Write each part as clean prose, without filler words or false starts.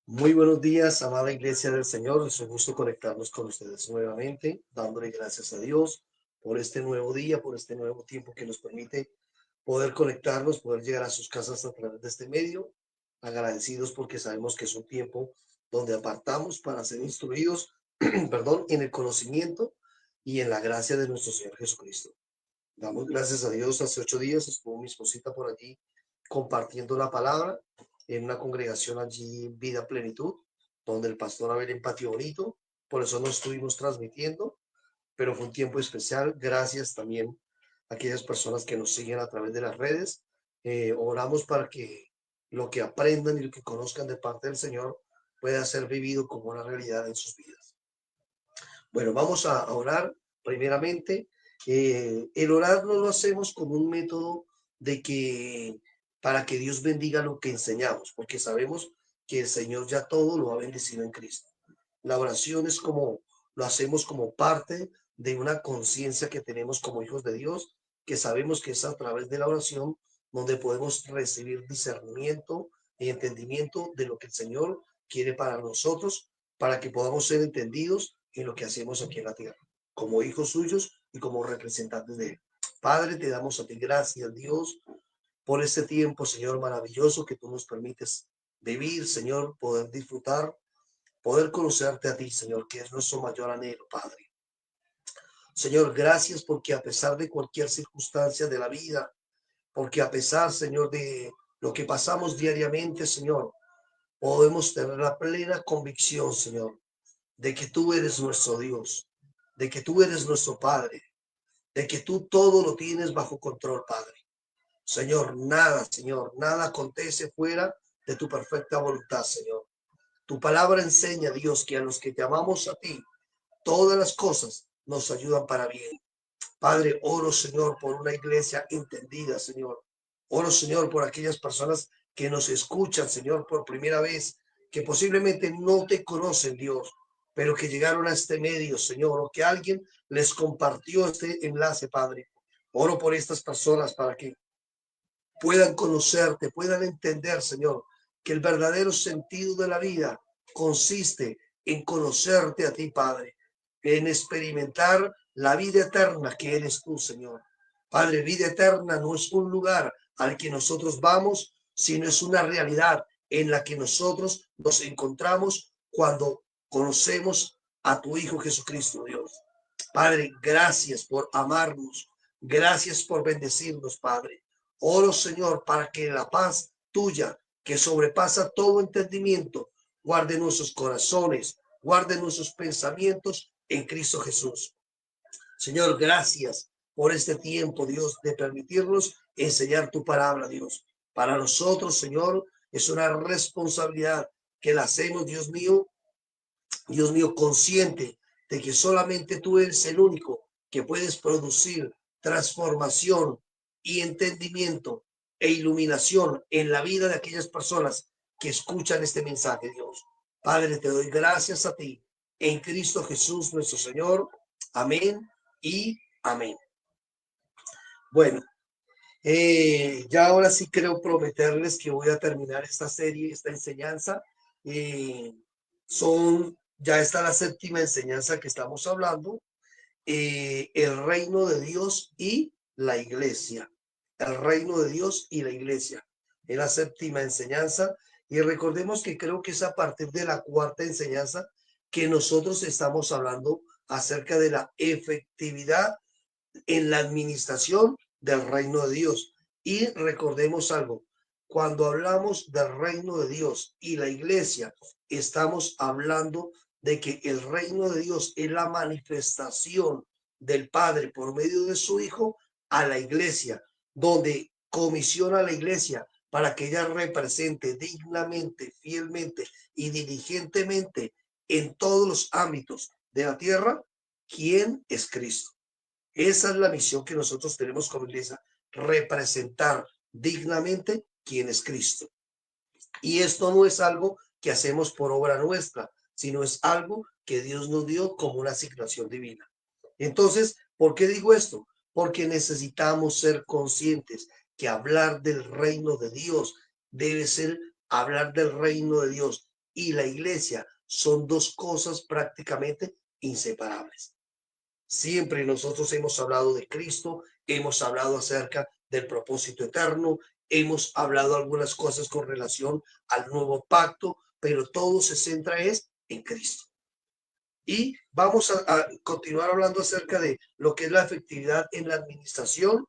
Muy buenos días, amada Iglesia del Señor. Es un gusto conectarnos con ustedes nuevamente, dándole gracias a Dios por este nuevo día, por este nuevo tiempo que nos permite poder conectarnos, poder llegar a sus casas a través de este medio. Agradecidos porque sabemos que es un tiempo donde apartamos para ser instruidos, perdón, en el conocimiento y en la gracia de nuestro Señor Jesucristo. Damos gracias a Dios. Hace 8 días estuvo mi esposita por allí compartiendo la palabra en una congregación allí, Vida Plenitud, donde el pastor Abel en Patio Bonito. Por eso no estuvimos transmitiendo, pero fue un tiempo especial. Gracias también a aquellas personas que nos siguen a través de las redes. Oramos para que lo que aprendan y lo que conozcan de parte del Señor pueda ser vivido como una realidad en sus vidas. Bueno, vamos a orar primeramente. El orar no lo hacemos como un método de que para que Dios bendiga lo que enseñamos, porque sabemos que el Señor ya todo lo ha bendecido en Cristo. La oración es como lo hacemos como parte de una conciencia que tenemos como hijos de Dios, que sabemos que es a través de la oración donde podemos recibir discernimiento y entendimiento de lo que el Señor quiere para nosotros, para que podamos ser entendidos en lo que hacemos aquí en la tierra, como hijos suyos y como representantes de Él. Padre, te damos a ti gracias, Dios, por este tiempo, Señor, maravilloso que tú nos permites vivir, Señor, poder disfrutar, poder conocerte a ti, Señor, que es nuestro mayor anhelo, Padre. Señor, gracias porque a pesar de cualquier circunstancia de la vida, porque a pesar, Señor, de lo que pasamos diariamente, Señor, podemos tener la plena convicción, Señor, de que tú eres nuestro Dios, de que tú eres nuestro Padre, de que tú todo lo tienes bajo control, Padre. Señor, nada acontece fuera de tu perfecta voluntad, Señor. Tu palabra enseña, Dios, que a los que te amamos a ti, todas las cosas nos ayudan para bien. Padre, oro, Señor, por una iglesia entendida, Señor. Oro, Señor, por aquellas personas que nos escuchan, Señor, por primera vez, que posiblemente no te conocen, Dios, pero que llegaron a este medio, Señor, o que alguien les compartió este enlace, Padre. Oro por estas personas para que puedan conocerte, puedan entender, Señor, que el verdadero sentido de la vida consiste en conocerte a ti, Padre, en experimentar la vida eterna que eres tú, Señor. Padre, vida eterna no es un lugar al que nosotros vamos, sino es una realidad en la que nosotros nos encontramos cuando conocemos a tu Hijo Jesucristo, Dios. Padre, gracias por amarnos, gracias por bendecirnos, Padre. Oro, Señor, para que la paz tuya, que sobrepasa todo entendimiento, guarde nuestros corazones, guarde nuestros pensamientos en Cristo Jesús. Señor, gracias por este tiempo, Dios, de permitirnos enseñar tu palabra, Dios. Para nosotros, Señor, es una responsabilidad que la hacemos, Dios mío, consciente de que solamente tú eres el único que puedes producir transformación y entendimiento e iluminación en la vida de aquellas personas que escuchan este mensaje, Dios. Padre, te doy gracias a ti en Cristo Jesús, nuestro Señor. Amén y amén. Bueno, ya ahora sí creo prometerles que voy a terminar esta serie, esta enseñanza. Eh, ya está la séptima enseñanza que estamos hablando, el reino de Dios y la iglesia. El reino de Dios y la iglesia. Es la séptima enseñanza. Y recordemos que creo que es a partir de la cuarta enseñanza que nosotros estamos hablando acerca de la efectividad en la administración del reino de Dios. Y recordemos algo, cuando hablamos del reino de Dios y la iglesia, estamos hablando de que el reino de Dios es la manifestación del Padre por medio de su Hijo a la iglesia, donde comisiona a la iglesia para que ella represente dignamente, fielmente y diligentemente en todos los ámbitos de la tierra quién es Cristo. Esa es la misión que nosotros tenemos como iglesia, representar dignamente quién es Cristo. Y esto no es algo que hacemos por obra nuestra, sino es algo que Dios nos dio como una asignación divina. Entonces, ¿por qué digo esto? Porque necesitamos ser conscientes que hablar del reino de Dios debe ser hablar del reino de Dios y la iglesia son dos cosas prácticamente inseparables. Siempre nosotros hemos hablado de Cristo, hemos hablado acerca del propósito eterno, hemos hablado algunas cosas con relación al nuevo pacto, pero todo se centra en Cristo. Y vamos a continuar hablando acerca de lo que es la efectividad en la administración,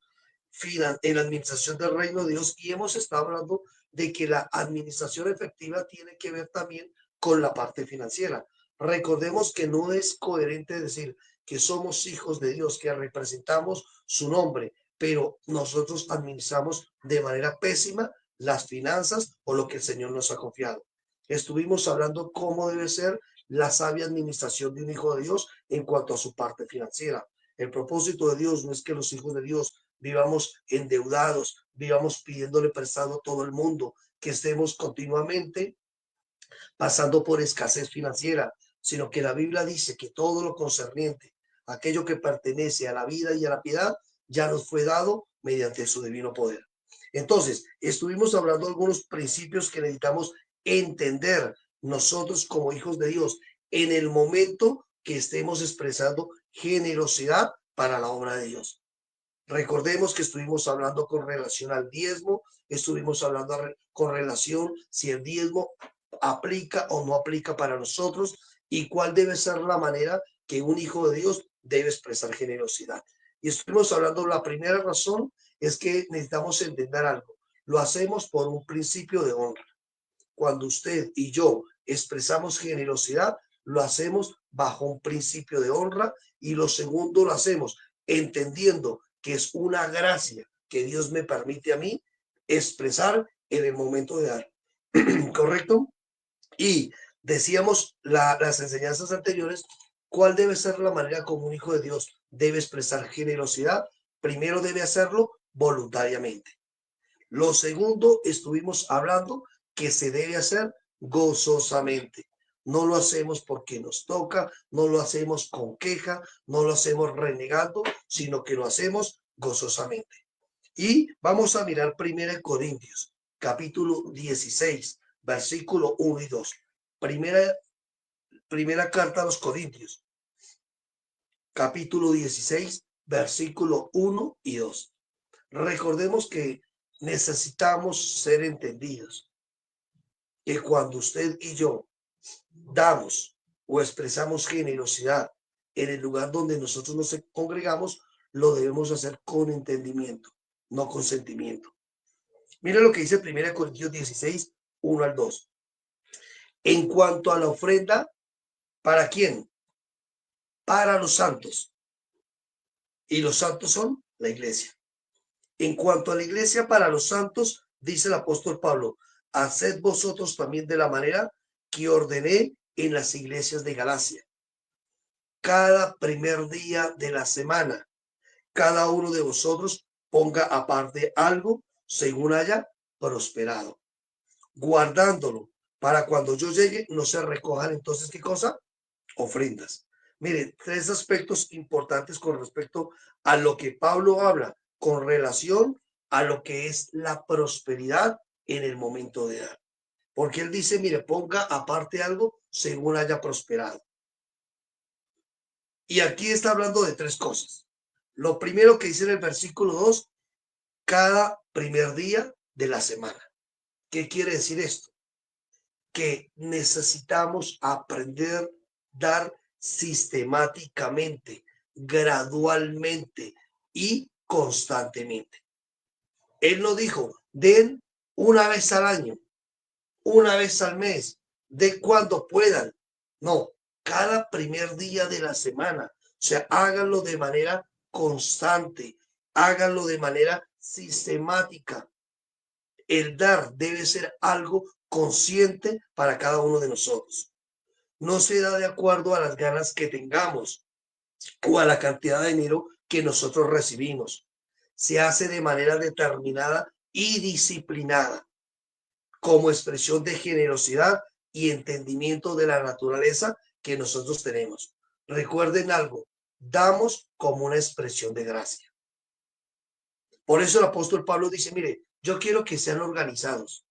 en la administración del reino de Dios. Y hemos estado hablando de que la administración efectiva tiene que ver también con la parte financiera. Recordemos que no es coherente decir que somos hijos de Dios, que representamos su nombre, pero nosotros administramos de manera pésima las finanzas o lo que el Señor nos ha confiado. Estuvimos hablando cómo debe ser la sabia administración de un hijo de Dios en cuanto a su parte financiera. El propósito de Dios no es que los hijos de Dios vivamos endeudados, vivamos pidiéndole prestado a todo el mundo, que estemos continuamente pasando por escasez financiera, sino que la Biblia dice que todo lo concerniente, aquello que pertenece a la vida y a la piedad, ya nos fue dado mediante su divino poder. Entonces, estuvimos hablando de algunos principios que necesitamos entender nosotros como hijos de Dios en el momento que estemos expresando generosidad para la obra de Dios. Recordemos que estuvimos hablando con relación al diezmo, estuvimos hablando con relación si el diezmo aplica o no aplica para nosotros y cuál debe ser la manera que un hijo de Dios debe expresar generosidad. Y estuvimos hablando, la primera razón es que necesitamos entender algo. Lo hacemos por un principio de honra. Cuando usted y yo expresamos generosidad, lo hacemos bajo un principio de honra, y lo segundo lo hacemos entendiendo que es una gracia que Dios me permite a mí expresar en el momento de dar. ¿Correcto? Y decíamos las enseñanzas anteriores, ¿cuál debe ser la manera como un hijo de Dios debe expresar generosidad? Primero debe hacerlo voluntariamente. Lo segundo, estuvimos hablando que se debe hacer gozosamente. No lo hacemos porque nos toca, no lo hacemos con queja, no lo hacemos renegando, sino que lo hacemos gozosamente. Y vamos a mirar 1 Corintios, capítulo 16, versículo 1 y 2. Primera carta a los Corintios, capítulo 16, versículo 1 y 2. Recordemos que necesitamos ser entendidos, que cuando usted y yo damos o expresamos generosidad en el lugar donde nosotros nos congregamos, lo debemos hacer con entendimiento, no con sentimiento. Mira lo que dice 1 Corintios 16, 1 al 2. En cuanto a la ofrenda, ¿para quién? Para los santos. Y los santos son la iglesia. En cuanto a la iglesia, para los santos, dice el apóstol Pablo, haced vosotros también de la manera que ordené en las iglesias de Galacia. Cada primer día de la semana, cada uno de vosotros ponga aparte algo según haya prosperado, guardándolo para cuando yo llegue no se recojan entonces, ¿qué cosa? Ofrendas. Miren, tres aspectos importantes con respecto a lo que Pablo habla con relación a lo que es la prosperidad en el momento de dar. Porque él dice, mire, ponga aparte algo según haya prosperado. Y aquí está hablando de tres cosas. Lo primero que dice en el versículo 2, cada primer día de la semana. ¿Qué quiere decir esto? Que necesitamos aprender a dar sistemáticamente, gradualmente y constantemente. Él no dijo, den una vez al año, una vez al mes, de cuando puedan. No, cada primer día de la semana. O sea, háganlo de manera constante, háganlo de manera sistemática. El dar debe ser algo consciente para cada uno de nosotros. No se da de acuerdo a las ganas que tengamos o a la cantidad de dinero que nosotros recibimos. Se hace de manera determinada y disciplinada, como expresión de generosidad y entendimiento de la naturaleza que nosotros tenemos. Recuerden algo, damos como una expresión de gracia. Por eso el apóstol Pablo dice, mire, yo quiero que sean organizados.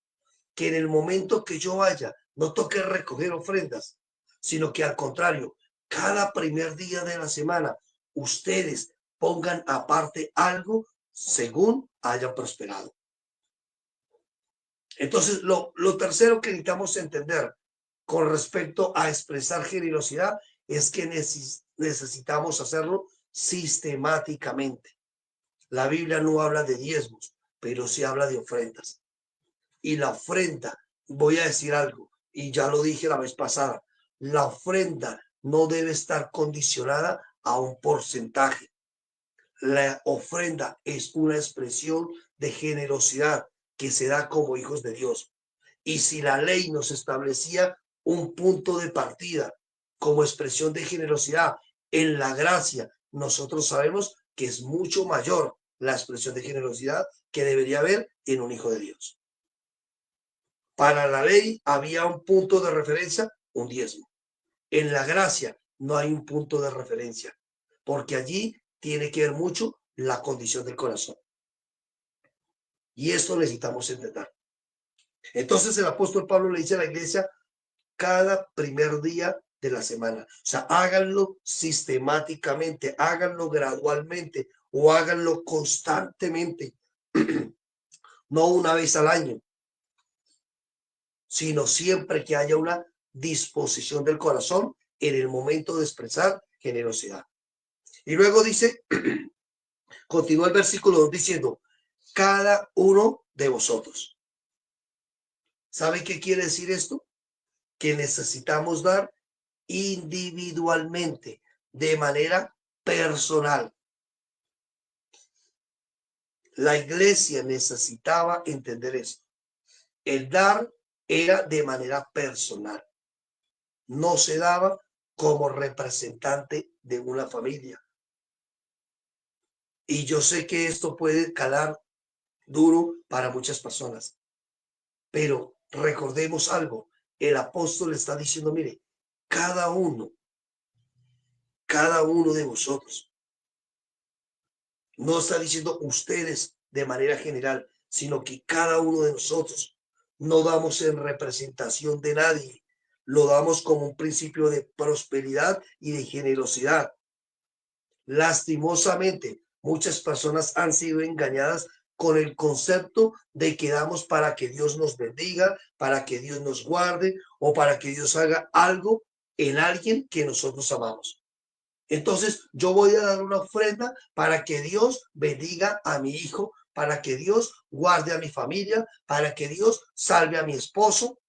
que en el momento que yo vaya, no toque recoger ofrendas, sino que al contrario, cada primer día de la semana, ustedes pongan aparte algo según hayan prosperado. Entonces, lo tercero que necesitamos entender con respecto a expresar generosidad es que necesitamos hacerlo sistemáticamente. La Biblia no habla de diezmos, pero sí habla de ofrendas. Y la ofrenda, voy a decir algo, y ya lo dije la vez pasada, la ofrenda no debe estar condicionada a un porcentaje. La ofrenda es una expresión de generosidad que se da como hijos de Dios. Y si la ley nos establecía un punto de partida como expresión de generosidad en la gracia, nosotros sabemos que es mucho mayor la expresión de generosidad que debería haber en un hijo de Dios. Para la ley había un punto de referencia, un diezmo. En la gracia no hay un punto de referencia, porque allí tiene que ver mucho la condición del corazón. Y esto necesitamos entender. Entonces el apóstol Pablo le dice a la iglesia cada primer día de la semana. O sea, háganlo sistemáticamente, háganlo gradualmente o háganlo constantemente. No una vez al año, sino siempre que haya una disposición del corazón en el momento de expresar generosidad. Y luego dice, continúa el versículo 2 diciendo, cada uno de vosotros. ¿Sabe qué quiere decir esto? Que necesitamos dar individualmente, de manera personal. La iglesia necesitaba entender esto. El dar era de manera personal. No se daba como representante de una familia. Y yo sé que esto puede calar duro para muchas personas. Pero recordemos algo. El apóstol está diciendo, mire, cada uno de vosotros. No está diciendo ustedes de manera general, sino que cada uno de nosotros no damos en representación de nadie. Lo damos como un principio de prosperidad y de generosidad. Lastimosamente, muchas personas han sido engañadas con el concepto de que damos para que Dios nos bendiga, para que Dios nos guarde o para que Dios haga algo en alguien que nosotros amamos. Entonces, yo voy a dar una ofrenda para que Dios bendiga a mi hijo, para que Dios guarde a mi familia, para que Dios salve a mi esposo,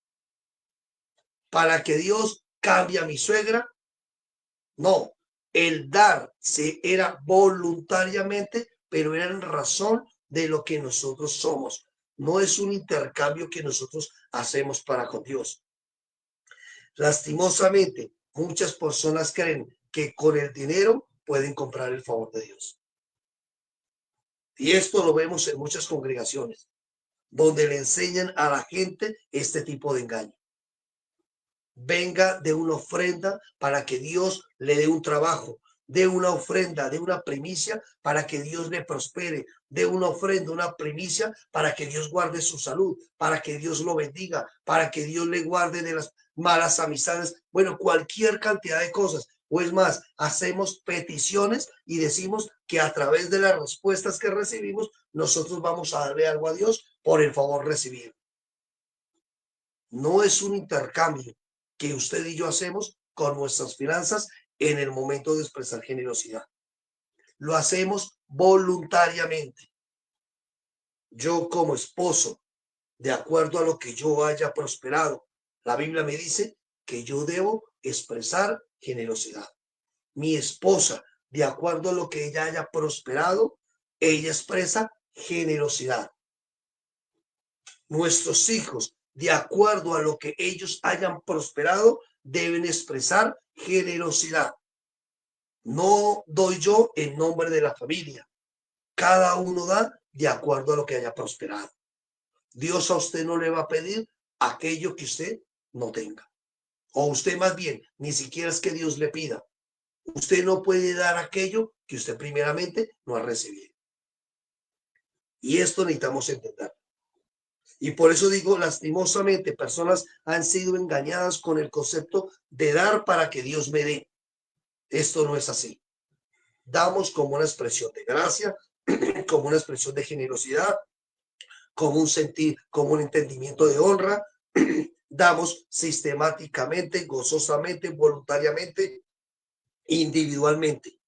para que Dios cambie a mi suegra. No, el dar se era voluntariamente, pero era en razón de lo que nosotros somos. No es un intercambio que nosotros hacemos para con Dios. Lastimosamente, muchas personas creen que con el dinero pueden comprar el favor de Dios. Y esto lo vemos en muchas congregaciones, donde le enseñan a la gente este tipo de engaño. Venga de una ofrenda para que Dios le dé un trabajo, de una ofrenda, de una primicia para que Dios le prospere, de una ofrenda, una primicia para que Dios guarde su salud, para que Dios lo bendiga, para que Dios le guarde de las malas amistades, bueno, cualquier cantidad de cosas. O es más, hacemos peticiones y decimos que a través de las respuestas que recibimos, nosotros vamos a darle algo a Dios por el favor recibido. No es un intercambio que usted y yo hacemos con nuestras finanzas en el momento de expresar generosidad. Lo hacemos voluntariamente. Yo como esposo, de acuerdo a lo que yo haya prosperado, la Biblia me dice que yo debo expresar generosidad. Mi esposa, de acuerdo a lo que ella haya prosperado, ella expresa generosidad. Nuestros hijos, de acuerdo a lo que ellos hayan prosperado, deben expresar generosidad. No doy yo en nombre de la familia. Cada uno da de acuerdo a lo que haya prosperado. Dios a usted no le va a pedir aquello que usted no tenga. O usted más bien, ni siquiera es que Dios le pida. Usted no puede dar aquello que usted primeramente no ha recibido. Y esto necesitamos entender. Y por eso digo, lastimosamente, personas han sido engañadas con el concepto de dar para que Dios me dé. Esto no es así. Damos como una expresión de gracia, como una expresión de generosidad, como un sentir, como un entendimiento de honra. Damos sistemáticamente, gozosamente, voluntariamente, individualmente.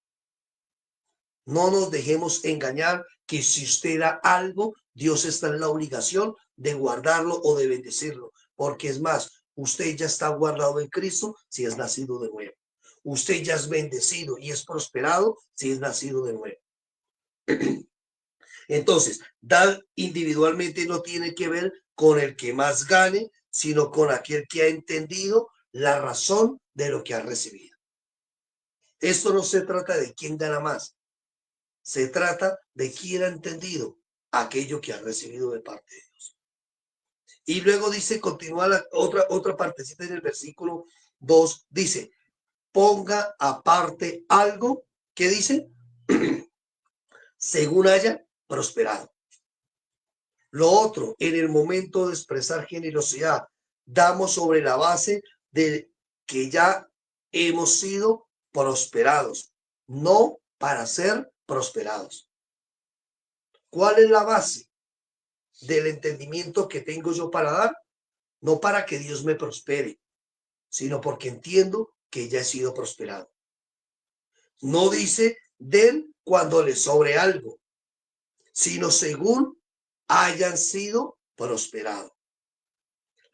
No nos dejemos engañar que si usted da algo, Dios está en la obligación de guardarlo o de bendecirlo, porque es más, usted ya está guardado en Cristo si es nacido de nuevo. Usted ya es bendecido y es prosperado si es nacido de nuevo. Entonces, dar individualmente no tiene que ver con el que más gane, sino con aquel que ha entendido la razón de lo que ha recibido. Esto no se trata de quién gana más, se trata de quién ha entendido aquello que ha recibido de parte de Dios. Y luego dice, continúa la otra partecita en el versículo 2, dice, ponga aparte algo que dice, según haya prosperado. Lo otro, en el momento de expresar generosidad, damos sobre la base de que ya hemos sido prosperados, no para ser prosperados. ¿Cuál es la base del entendimiento que tengo yo para dar? No para que Dios me prospere, sino porque entiendo que ya he sido prosperado. No dice den cuando les sobre algo, sino según hayan sido prosperados.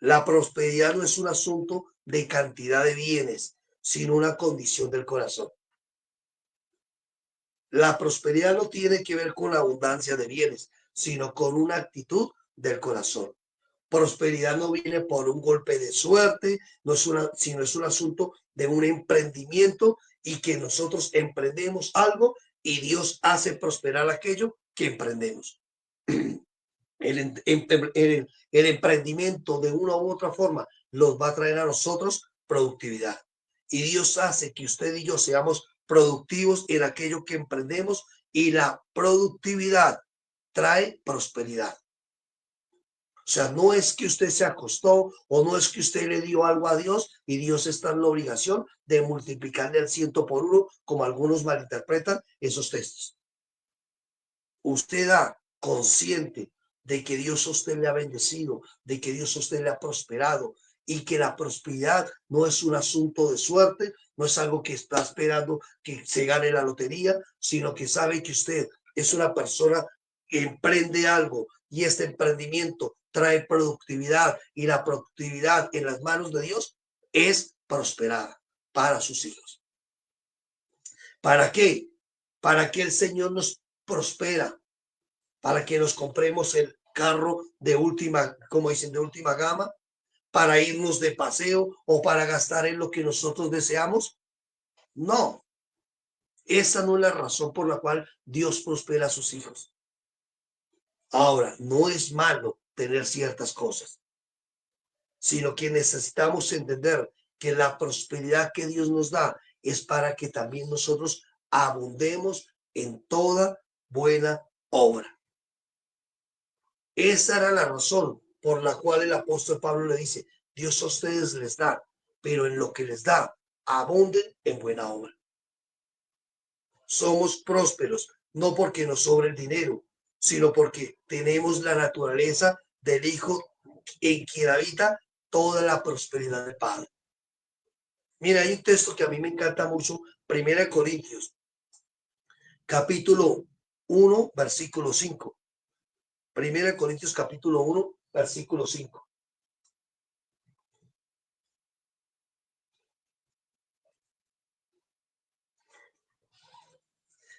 La prosperidad no es un asunto de cantidad de bienes, sino una condición del corazón. La prosperidad no tiene que ver con la abundancia de bienes, sino con una actitud del corazón. Prosperidad no viene por un golpe de suerte, sino es un asunto de un emprendimiento y que nosotros emprendemos algo y Dios hace prosperar aquello que emprendemos. El emprendimiento de una u otra forma nos va a traer a nosotros productividad. Y Dios hace que usted y yo seamos productivos en aquello que emprendemos y la productividad trae prosperidad. O sea, no es que usted se acostó o no es que usted le dio algo a Dios y Dios está en la obligación de multiplicarle al 100 por 1, como algunos malinterpretan esos textos. Usted da consciente de que Dios a usted le ha bendecido, de que Dios a usted le ha prosperado y que la prosperidad no es un asunto de suerte, no es algo que está esperando que se gane la lotería, sino que sabe que usted es una persona que emprende algo y este emprendimiento trae productividad y la productividad en las manos de Dios es prosperada para sus hijos. ¿Para qué? Para que el Señor nos prospera, para que nos compremos el carro de última, como dicen, de última gama, para irnos de paseo o para gastar en lo que nosotros deseamos. No, esa no es la razón por la cual Dios prospera a sus hijos. Ahora, no es malo tener ciertas cosas, sino que necesitamos entender que la prosperidad que Dios nos da es para que también nosotros abundemos en toda buena obra. Esa era la razón por la cual el apóstol Pablo le dice, Dios a ustedes les da, pero en lo que les da, abunden en buena obra. Somos prósperos, no porque nos sobre el dinero, sino porque tenemos la naturaleza del Hijo en quien habita toda la prosperidad del Padre. Mira, hay un texto que a mí me encanta mucho, 1 Corintios, capítulo 1, versículo 5. 1 Corintios, capítulo 1, versículo 5.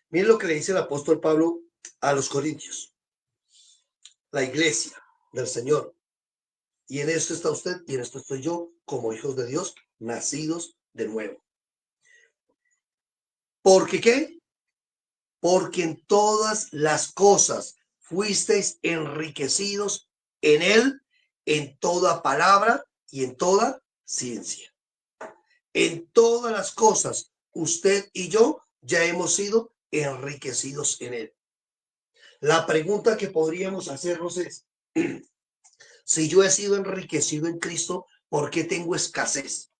Miren lo que le dice el apóstol Pablo a los corintios, la iglesia del Señor. Y en esto está usted y en esto estoy yo, como hijos de Dios, nacidos de nuevo. ¿Por qué? Porque en todas las cosas fuisteis enriquecidos en él, en toda palabra y en toda ciencia. En todas las cosas, usted y yo ya hemos sido enriquecidos en él. La pregunta que podríamos hacernos es, Si yo he sido enriquecido en Cristo, ¿por qué tengo escasez?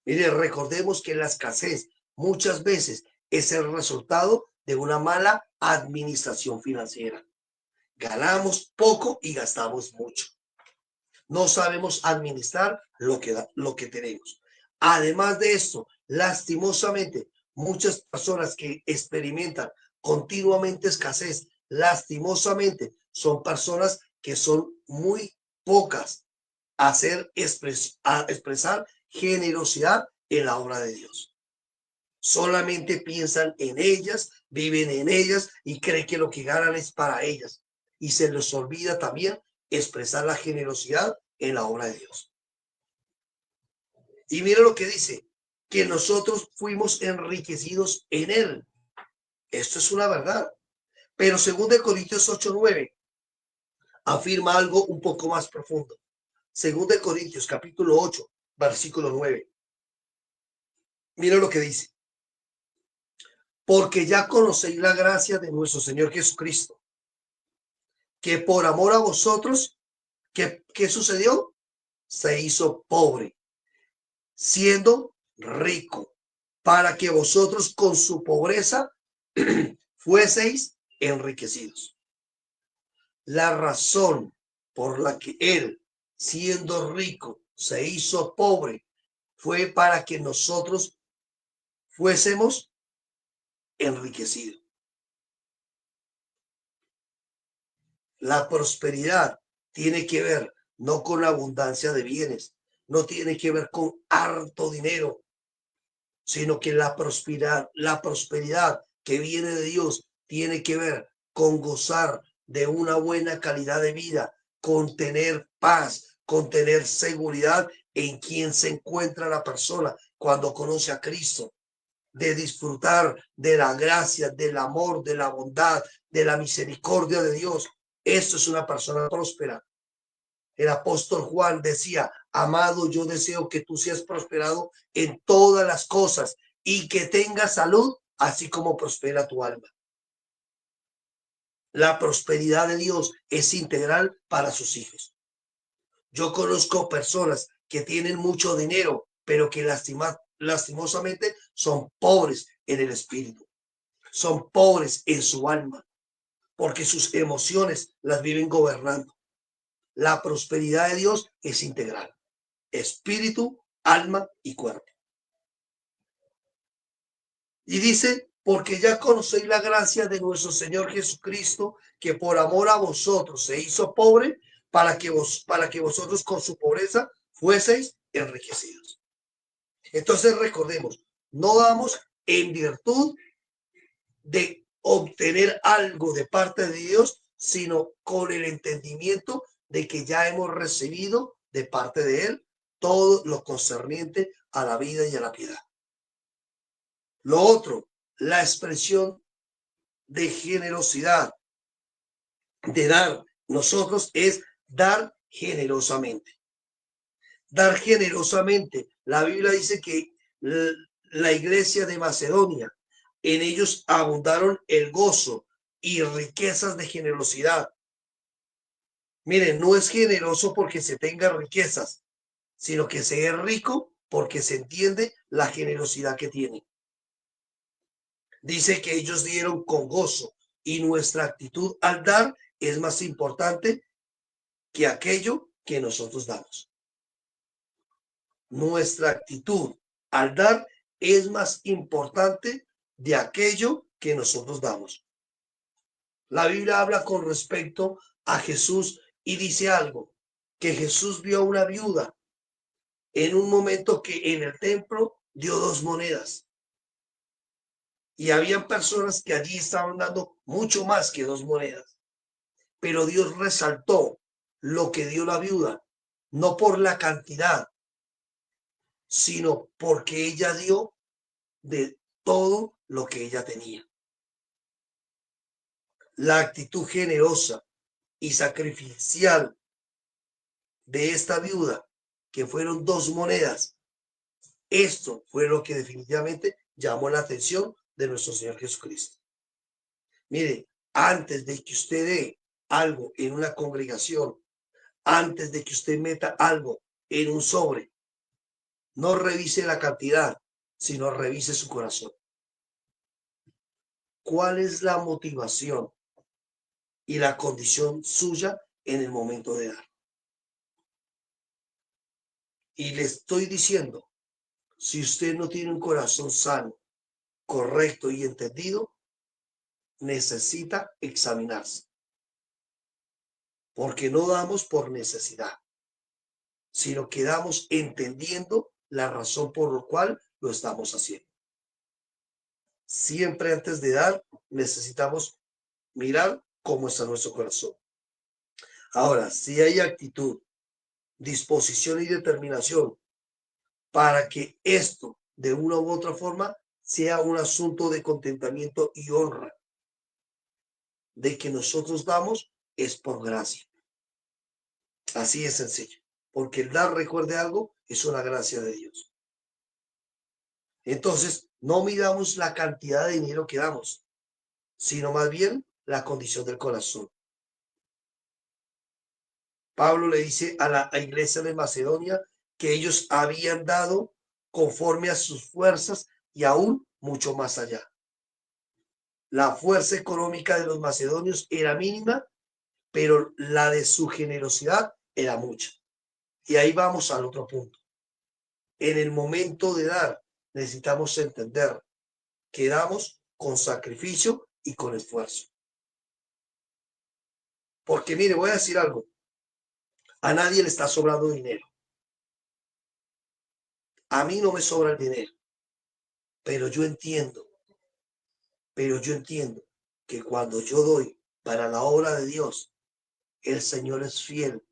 Mire, recordemos que la escasez muchas veces es el resultado de una mala administración financiera. Ganamos poco y gastamos mucho. No sabemos administrar lo que tenemos. Además de esto, lastimosamente, muchas personas que experimentan continuamente escasez, lastimosamente, son personas que son muy pocas a expresar generosidad en la obra de Dios. Solamente piensan en ellas, viven en ellas y creen que lo que ganan es para ellas. Y se les olvida también expresar la generosidad en la obra de Dios. Y mira lo que dice, que nosotros fuimos enriquecidos en él. Esto es una verdad. Pero 2 Corintios 8:9 afirma algo un poco más profundo. 2 Corintios capítulo 8, versículo 9. Mira lo que dice. Porque ya conocéis la gracia de nuestro Señor Jesucristo, que por amor a vosotros, ¿qué sucedió? Se hizo pobre, siendo rico, para que vosotros con su pobreza fueseis enriquecidos. La razón por la que él, siendo rico, se hizo pobre fue para que nosotros fuésemos enriquecidos. La prosperidad tiene que ver no con la abundancia de bienes, no tiene que ver con harto dinero, sino que la prosperidad que viene de Dios tiene que ver con gozar de una buena calidad de vida, con tener paz, con tener seguridad en quien se encuentra la persona cuando conoce a Cristo, de disfrutar de la gracia, del amor, de la bondad, de la misericordia de Dios. Esto es una persona próspera. El apóstol Juan decía, amado, yo deseo que tú seas prosperado en todas las cosas y que tengas salud, así como prospera tu alma. La prosperidad de Dios es integral para sus hijos. Yo conozco personas que tienen mucho dinero, pero que lastimosamente son pobres en el espíritu. Son pobres en su alma, porque sus emociones las viven gobernando. La prosperidad de Dios es integral. Espíritu, alma y cuerpo. Y dice, porque ya conocéis la gracia de nuestro Señor Jesucristo, que por amor a vosotros se hizo pobre para que vosotros con su pobreza fueseis enriquecidos. Entonces recordemos, no damos en virtud de obtener algo de parte de Dios, sino con el entendimiento de que ya hemos recibido de parte de Él todo lo concerniente a la vida y a la piedad. Lo otro, la expresión de generosidad, de dar. Nosotros es dar generosamente. Dar generosamente. La Biblia dice que la iglesia de Macedonia, en ellos abundaron el gozo y riquezas de generosidad. Miren, no es generoso porque se tenga riquezas, sino que se es rico porque se entiende la generosidad que tiene. Dice que ellos dieron con gozo y nuestra actitud al dar es más importante que aquello que nosotros damos. Nuestra actitud al dar es más importante de aquello que nosotros damos. La Biblia habla con respecto a Jesús y dice algo, que Jesús vio a una viuda en un momento que en el templo dio 2 monedas. Y habían personas que allí estaban dando mucho más que 2 monedas. Pero Dios resaltó lo que dio la viuda, no por la cantidad, sino porque ella dio de todo lo que ella tenía. La actitud generosa y sacrificial de esta viuda, que fueron 2 monedas, esto fue lo que definitivamente llamó la atención de nuestro Señor Jesucristo. Mire, antes de que usted dé algo en una congregación, Antes de que usted meta algo en un sobre, no revise la cantidad, sino revise su corazón. ¿Cuál es la motivación y la condición suya en el momento de dar? Y le estoy diciendo, si usted no tiene un corazón sano, correcto y entendido, necesita examinarse. Porque no damos por necesidad, sino que damos entendiendo la razón por la cual lo estamos haciendo. Siempre antes de dar, necesitamos mirar cómo está nuestro corazón. Ahora, si hay actitud, disposición y determinación para que esto, de una u otra forma, sea un asunto de contentamiento y honra, de que nosotros damos, es por gracia. Así es sencillo. Porque el dar, recuerde algo, es una gracia de Dios. Entonces, no midamos la cantidad de dinero que damos, sino más bien la condición del corazón. Pablo le dice a la iglesia de Macedonia que ellos habían dado conforme a sus fuerzas y aún mucho más allá. La fuerza económica de los macedonios era mínima, pero la de su generosidad era mucha. Y ahí vamos al otro punto. En el momento de dar, necesitamos entender que damos con sacrificio y con esfuerzo. Porque mire, voy a decir algo. A nadie le está sobrando dinero. A mí no me sobra el dinero. Pero yo entiendo que cuando yo doy para la obra de Dios, el Señor es fiel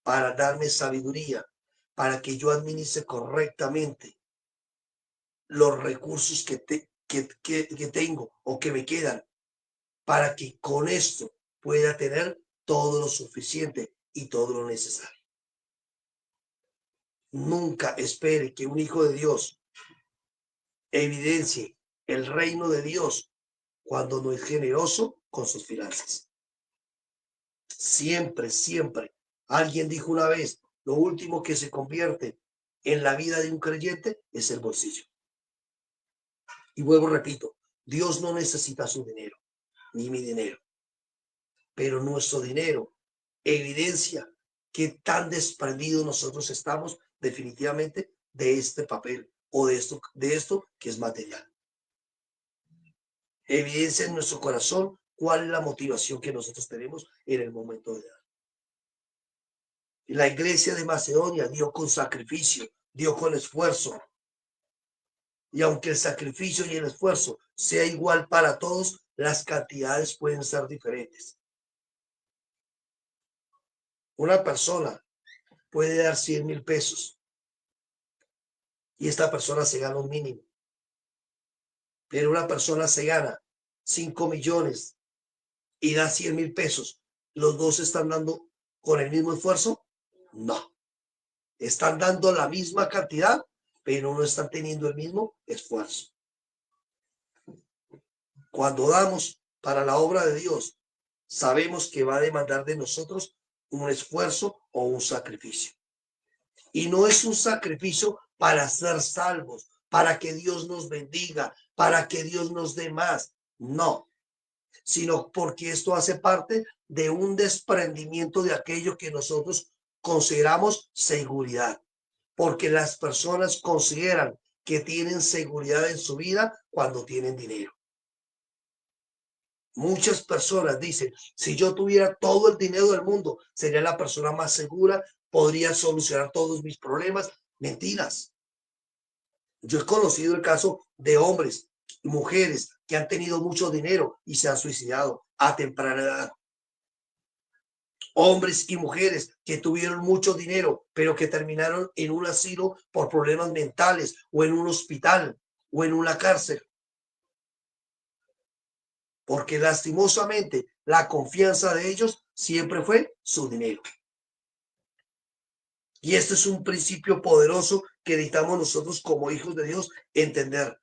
para darme sabiduría, para que yo administre correctamente los recursos que tengo o que me quedan, para que con esto pueda tener todo lo suficiente y todo lo necesario. Nunca espere que un hijo de Dios evidencie el reino de Dios cuando no es generoso con sus finanzas. Siempre, siempre. Alguien dijo una vez, lo último que se convierte en la vida de un creyente es el bolsillo. Y vuelvo, repito, Dios no necesita su dinero, ni mi dinero, pero nuestro dinero evidencia qué tan desprendidos nosotros estamos definitivamente de este papel o de esto que es material. Evidencia en nuestro corazón cuál es la motivación que nosotros tenemos en el momento de dar. La iglesia de Macedonia dio con sacrificio, dio con esfuerzo. Y aunque el sacrificio y el esfuerzo sea igual para todos, las cantidades pueden ser diferentes. Una persona puede dar 100,000 pesos y esta persona se gana un mínimo. Pero una persona se gana 5 millones y da 100,000 pesos. ¿Los dos están dando con el mismo esfuerzo? No. Están dando la misma cantidad, pero no están teniendo el mismo esfuerzo. Cuando damos para la obra de Dios, sabemos que va a demandar de nosotros un esfuerzo o un sacrificio. Y no es un sacrificio para ser salvos, para que Dios nos bendiga, para que Dios nos dé más. No, sino porque esto hace parte de un desprendimiento de aquello que nosotros consideramos seguridad. Porque las personas consideran que tienen seguridad en su vida cuando tienen dinero. Muchas personas dicen, si yo tuviera todo el dinero del mundo, sería la persona más segura, podría solucionar todos mis problemas. Mentiras. Yo he conocido el caso de hombres y mujeres que han tenido mucho dinero y se han suicidado a temprana edad. Hombres y mujeres que tuvieron mucho dinero, pero que terminaron en un asilo por problemas mentales o en un hospital o en una cárcel. Porque lastimosamente la confianza de ellos siempre fue su dinero. Y este es un principio poderoso que necesitamos nosotros como hijos de Dios entender.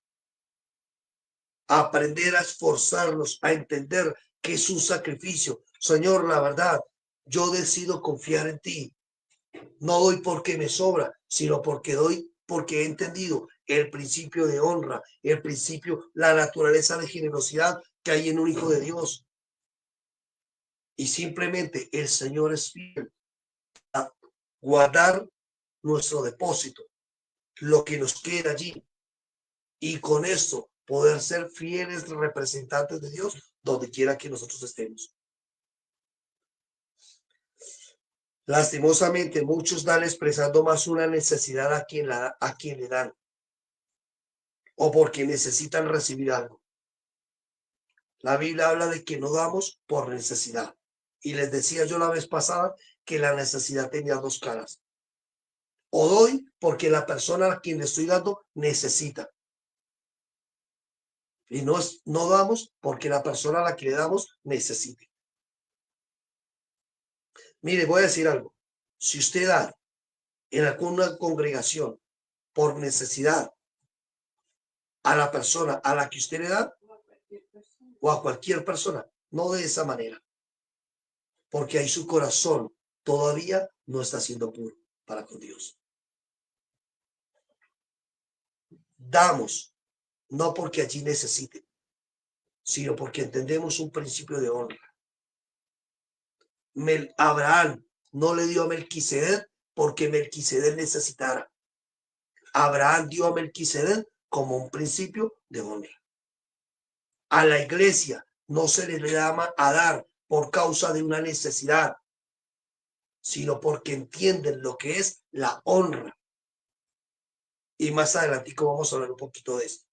Aprender a esforzarnos, a entender que es un sacrificio. Señor, la verdad, Yo decido confiar en ti. No doy porque me sobra, sino porque doy porque he entendido el principio de honra, el principio, la naturaleza de generosidad que hay en un hijo de Dios. Y simplemente el Señor es fiel a guardar nuestro depósito, lo que nos queda allí. Y con esto poder ser fieles representantes de Dios donde quiera que nosotros estemos. Lastimosamente, muchos dan expresando más una necesidad a quien le dan o porque necesitan recibir algo. La Biblia habla de que no damos por necesidad. Y les decía yo la vez pasada que la necesidad tenía dos caras. O doy porque la persona a quien le estoy dando necesita. Y no damos porque la persona a la que le damos necesite. Mire, voy a decir algo. Si usted da en alguna congregación por necesidad a la persona a la que usted le da o a cualquier persona, no de esa manera, porque ahí su corazón todavía no está siendo puro para con Dios. Damos, no porque allí necesiten, sino porque entendemos un principio de honra. Abraham no le dio a Melquisedec porque Melquisedec necesitara. Abraham dio a Melquisedec como un principio de honra. A la iglesia no se le llama a dar por causa de una necesidad, sino porque entienden lo que es la honra. Y más adelante vamos a hablar un poquito de esto.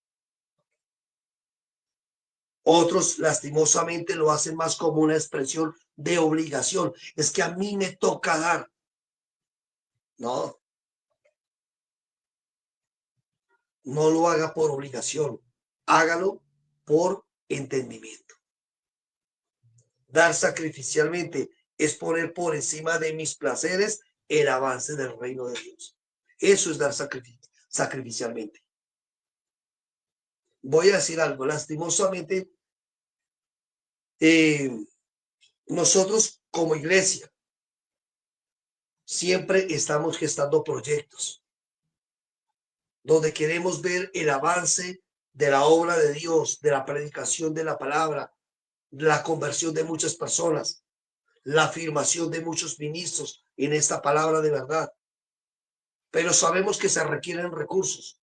Otros lastimosamente lo hacen más como una expresión de obligación. Es que a mí me toca dar. No, no lo haga por obligación. Hágalo por entendimiento. Dar sacrificialmente es poner por encima de mis placeres el avance del reino de Dios. Eso es dar sacrificialmente. Voy a decir algo, lastimosamente, nosotros como iglesia siempre estamos gestando proyectos donde queremos ver el avance de la obra de Dios, de la predicación de la palabra, la conversión de muchas personas, la afirmación de muchos ministros en esta palabra de verdad. Pero sabemos que se requieren recursos.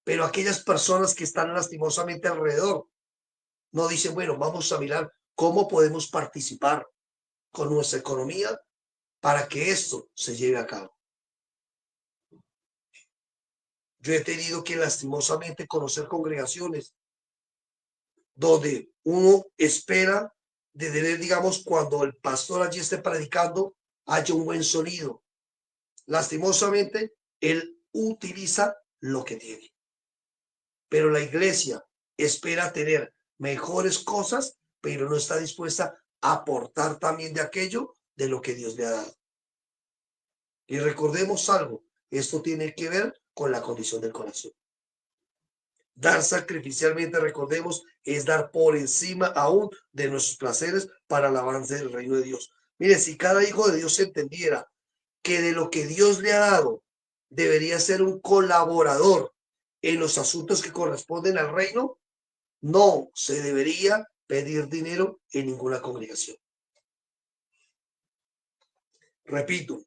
Pero aquellas personas que están lastimosamente alrededor no dicen, bueno, vamos a mirar cómo podemos participar con nuestra economía para que esto se lleve a cabo. Yo he tenido que lastimosamente conocer congregaciones donde uno espera de tener, digamos, cuando el pastor allí esté predicando, haya un buen sonido. Lastimosamente, él utiliza lo que tiene. Pero la iglesia espera tener mejores cosas, pero no está dispuesta a aportar también de aquello de lo que Dios le ha dado. Y recordemos algo, esto tiene que ver con la condición del corazón. Dar sacrificialmente, recordemos, es dar por encima aún de nuestros placeres para el avance del reino de Dios. Mire, si cada hijo de Dios entendiera que de lo que Dios le ha dado debería ser un colaborador en los asuntos que corresponden al reino, no se debería pedir dinero en ninguna congregación. Repito,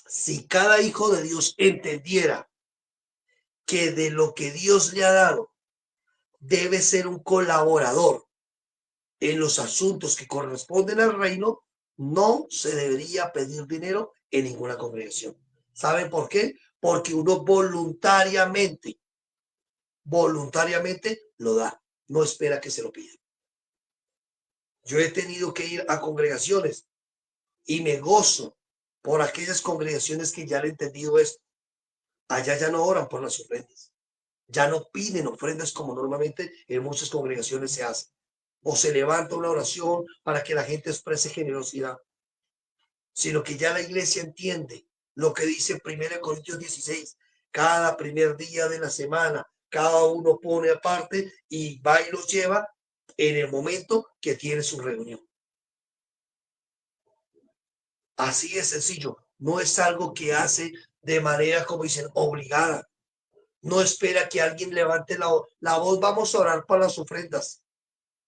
si cada hijo de Dios entendiera que de lo que Dios le ha dado debe ser un colaborador en los asuntos que corresponden al reino, no se debería pedir dinero en ninguna congregación. ¿Saben por qué? Porque uno voluntariamente lo da, no espera que se lo pida. Yo he tenido que ir a congregaciones y me gozo por aquellas congregaciones que ya han entendido esto. Allá ya no oran por las ofrendas, ya no piden ofrendas como normalmente en muchas congregaciones se hace. O se levanta una oración para que la gente exprese generosidad, sino que ya la iglesia entiende lo que dice 1 Corintios 16. Cada primer día de la semana, cada uno pone aparte y va y los lleva en el momento que tiene su reunión. Así es sencillo. No es algo que hace de manera, como dicen, obligada. No espera que alguien levante la voz, vamos a orar para las ofrendas.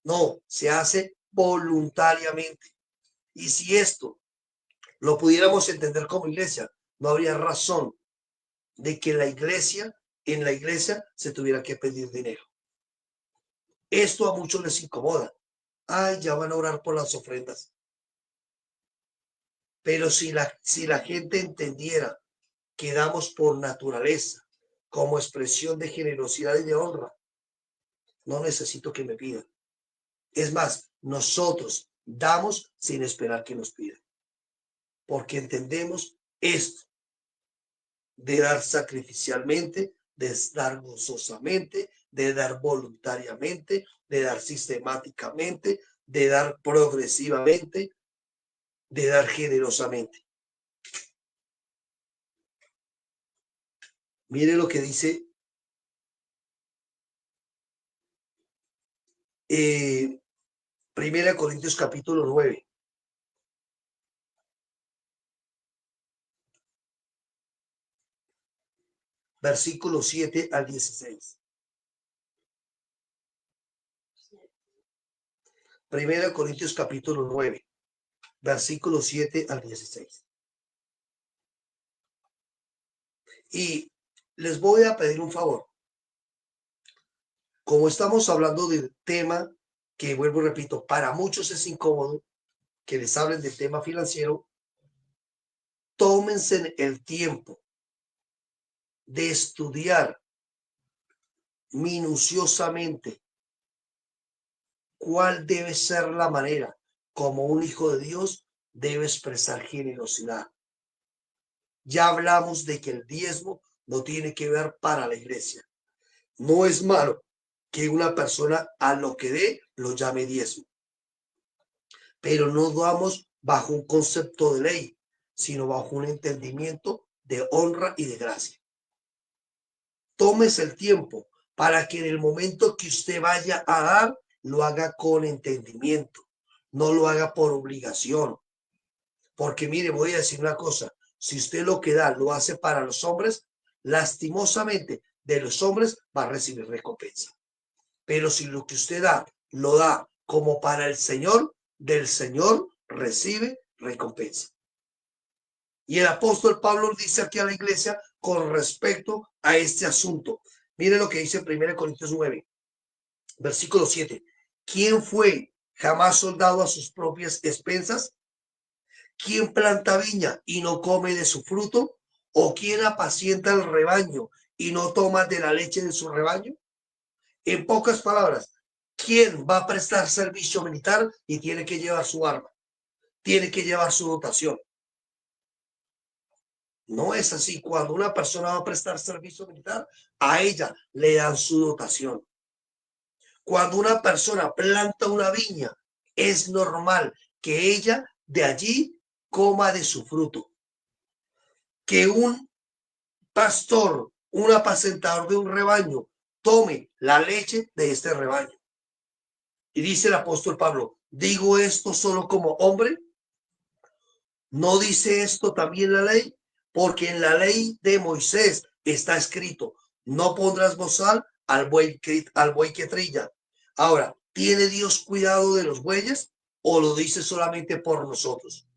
No, se hace voluntariamente. Y si esto lo pudiéramos entender como iglesia, no habría razón de que en la iglesia se tuviera que pedir dinero. Esto a muchos les incomoda. Ay, ya van a orar por las ofrendas. Pero si la gente entendiera que damos por naturaleza, como expresión de generosidad y de honra, no necesito que me pidan. Es más, nosotros damos sin esperar que nos pidan, porque entendemos esto de dar sacrificialmente, de dar gozosamente, de dar voluntariamente, de dar sistemáticamente, de dar progresivamente, de dar generosamente. Mire lo que dice Primera Corintios capítulo 9. Versículo 7 al 16. Primera Corintios capítulo 9, versículo 7 al 16. Y les voy a pedir un favor. Como estamos hablando del tema que, vuelvo y repito, para muchos es incómodo que les hablen del tema financiero, tómense el tiempo de estudiar minuciosamente cuál debe ser la manera como un hijo de Dios debe expresar generosidad. Ya hablamos de que el diezmo no tiene que ver para la iglesia. No es malo que una persona a lo que dé lo llame diezmo, pero no damos bajo un concepto de ley, sino bajo un entendimiento de honra y de gracia. Tómese el tiempo para que en el momento que usted vaya a dar, lo haga con entendimiento, no lo haga por obligación. Porque mire, voy a decir una cosa, si usted lo que da lo hace para los hombres, lastimosamente de los hombres va a recibir recompensa. Pero si lo que usted da lo da como para el Señor, del Señor recibe recompensa. Y el apóstol Pablo dice aquí a la iglesia con respecto a este asunto. Mire lo que dice 1 Corintios 9, versículo 7. ¿Quién fue jamás soldado a sus propias expensas? ¿Quién planta viña y no come de su fruto? ¿O quién apacienta el rebaño y no toma de la leche de su rebaño? En pocas palabras, ¿quién va a prestar servicio militar y tiene que llevar su arma? Tiene que llevar su dotación. No es así. Cuando una persona va a prestar servicio militar, a ella le dan su dotación. Cuando una persona planta una viña, es normal que ella de allí coma de su fruto. Que un pastor, un apacentador de un rebaño, tome la leche de este rebaño. Y dice el apóstol Pablo, ¿digo esto solo como hombre? ¿No dice esto también la ley? Porque en la ley de Moisés está escrito, no pondrás bozal al buey que trilla. Ahora, ¿tiene Dios cuidado de los bueyes o lo dice solamente por nosotros?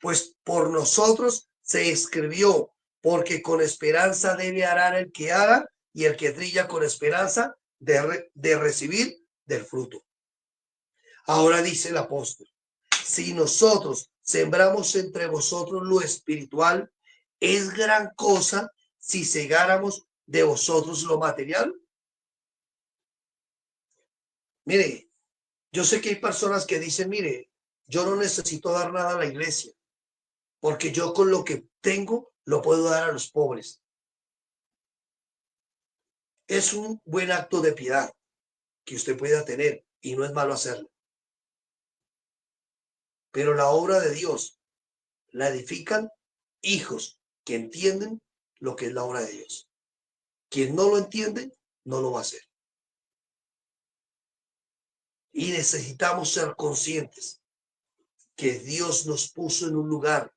Pues por nosotros se escribió, porque con esperanza debe arar el que haga y el que trilla con esperanza de recibir del fruto. Ahora dice el apóstol, si nosotros sembramos entre vosotros lo espiritual, es gran cosa si segáramos de vosotros lo material. Mire, yo sé que hay personas que dicen, mire, yo no necesito dar nada a la iglesia, porque yo con lo que tengo lo puedo dar a los pobres. Es un buen acto de piedad que usted pueda tener y no es malo hacerlo. Pero la obra de Dios la edifican hijos que entienden lo que es la obra de Dios. Quien no lo entiende, no lo va a hacer. Y necesitamos ser conscientes que Dios nos puso en un lugar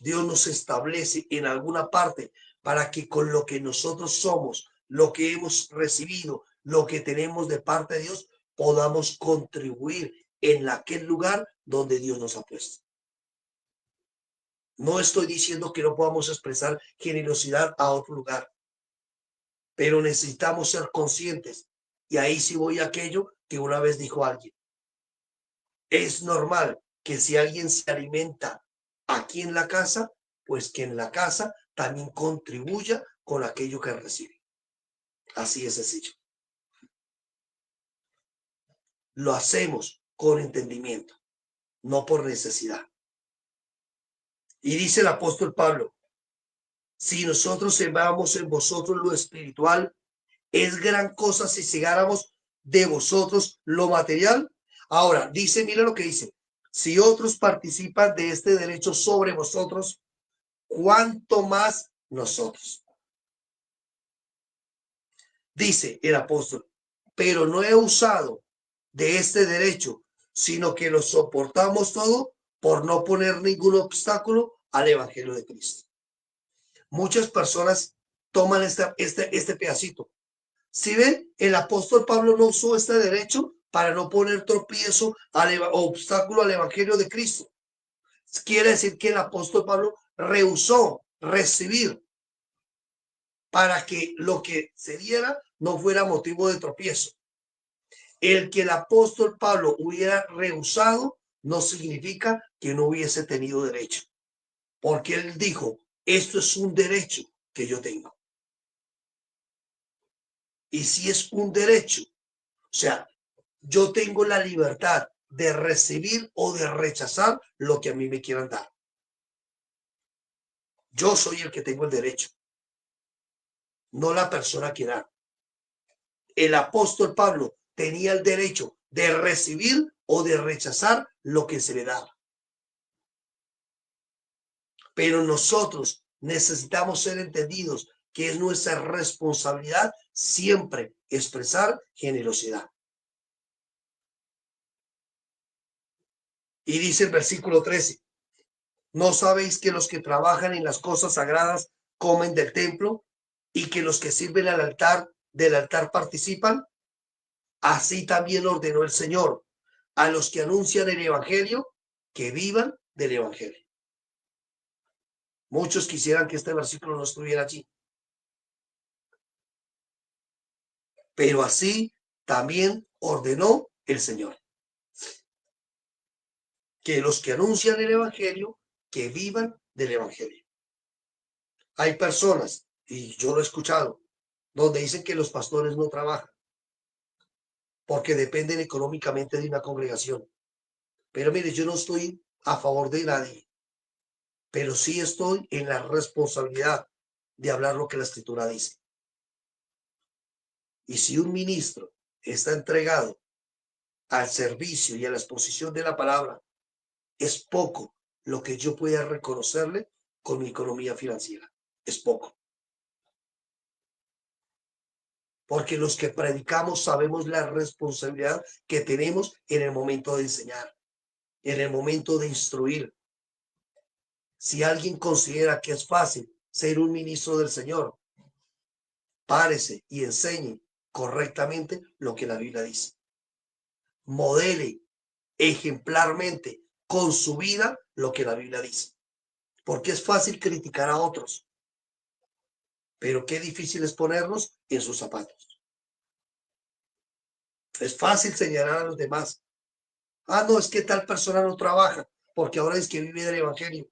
Dios nos establece en alguna parte para que con lo que nosotros somos, lo que hemos recibido, lo que tenemos de parte de Dios, podamos contribuir en aquel lugar donde Dios nos ha puesto. No estoy diciendo que no podamos expresar generosidad a otro lugar, pero necesitamos ser conscientes. Y ahí sí voy a aquello que una vez dijo alguien. Es normal que si alguien se alimenta aquí en la casa, pues que en la casa también contribuya con aquello que recibe. Así es sencillo. Lo hacemos con entendimiento, no por necesidad. Y dice el apóstol Pablo, si nosotros sembramos en vosotros lo espiritual, es gran cosa si cegáramos de vosotros lo material. Ahora, dice, mira lo que dice, si otros participan de este derecho sobre vosotros, ¿cuánto más nosotros? Dice el apóstol, pero no he usado de este derecho, sino que lo soportamos todo por no poner ningún obstáculo al evangelio de Cristo. Muchas personas toman este pedacito. Si ven, el apóstol Pablo no usó este derecho para no poner tropiezo o obstáculo al evangelio de Cristo. Quiere decir que el apóstol Pablo rehusó recibir para que lo que se diera no fuera motivo de tropiezo. El que el apóstol Pablo hubiera rehusado no significa que no hubiese tenido derecho, porque él dijo, esto es un derecho que yo tengo. Y si es un derecho, o sea, yo tengo la libertad de recibir o de rechazar lo que a mí me quieran dar. Yo soy el que tengo el derecho, no la persona que da. El apóstol Pablo tenía el derecho de recibir o de rechazar lo que se le daba. Pero nosotros necesitamos ser entendidos que es nuestra responsabilidad siempre expresar generosidad. Y dice el versículo 13, ¿no sabéis que los que trabajan en las cosas sagradas comen del templo y que los que sirven del altar participan? Así también ordenó el Señor a los que anuncian el evangelio que vivan del evangelio. Muchos quisieran que este versículo no estuviera allí. Pero así también ordenó el Señor. Que los que anuncian el evangelio, que vivan del evangelio. Hay personas, y yo lo he escuchado, donde dicen que los pastores no trabajan porque dependen económicamente de una congregación. Pero mire, yo no estoy a favor de nadie, pero sí estoy en la responsabilidad de hablar lo que la escritura dice. Y si un ministro está entregado al servicio y a la exposición de la palabra, es poco lo que yo pueda reconocerle con mi economía financiera. Es poco. Porque los que predicamos sabemos la responsabilidad que tenemos en el momento de enseñar, en el momento de instruir. Si alguien considera que es fácil ser un ministro del Señor, párese y enseñe correctamente lo que la Biblia dice. Modele ejemplarmente con su vida lo que la Biblia dice. Porque es fácil criticar a otros, pero qué difícil es ponernos en sus zapatos. Es fácil señalar a los demás. Ah, no, es que tal persona no trabaja, porque ahora es que vive del evangelio.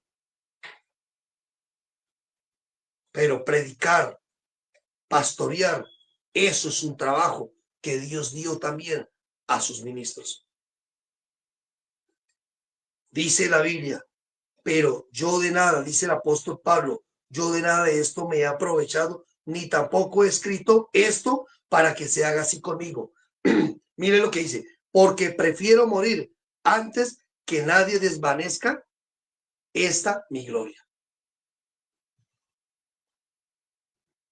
Pero predicar, pastorear, eso es un trabajo que Dios dio también a sus ministros. Dice la Biblia, pero yo de nada, dice el apóstol Pablo, yo de nada de esto me he aprovechado, ni tampoco he escrito esto para que se haga así conmigo. Mire lo que dice, porque prefiero morir antes que nadie desvanezca esta mi gloria.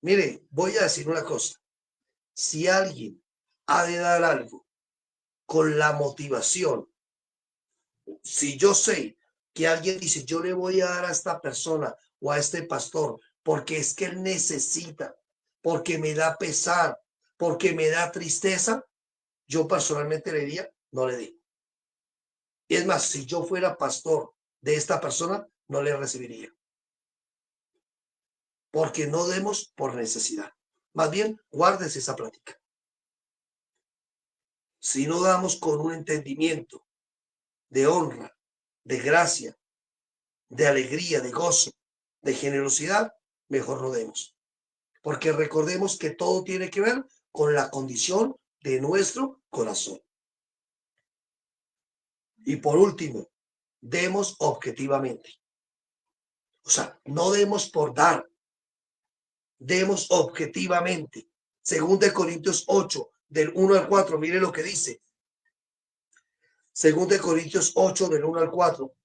Mire, voy a decir una cosa. Si alguien ha de dar algo con la motivación, si yo sé que alguien dice, yo le voy a dar a esta persona o a este pastor porque es que él necesita, porque me da pesar, porque me da tristeza, yo personalmente le diría, no le di. Y es más, si yo fuera pastor de esta persona, no le recibiría. Porque no demos por necesidad. Más bien, guárdese esa plática. Si no damos con un entendimiento de honra, de gracia, de alegría, de gozo, de generosidad, mejor no demos. Porque recordemos que todo tiene que ver con la condición de nuestro corazón. Y por último, demos objetivamente. O sea, no demos por dar, demos objetivamente. Según de Corintios 8, del 1 al 4, mire lo que dice. Según de Corintios 8, del 1 al 4.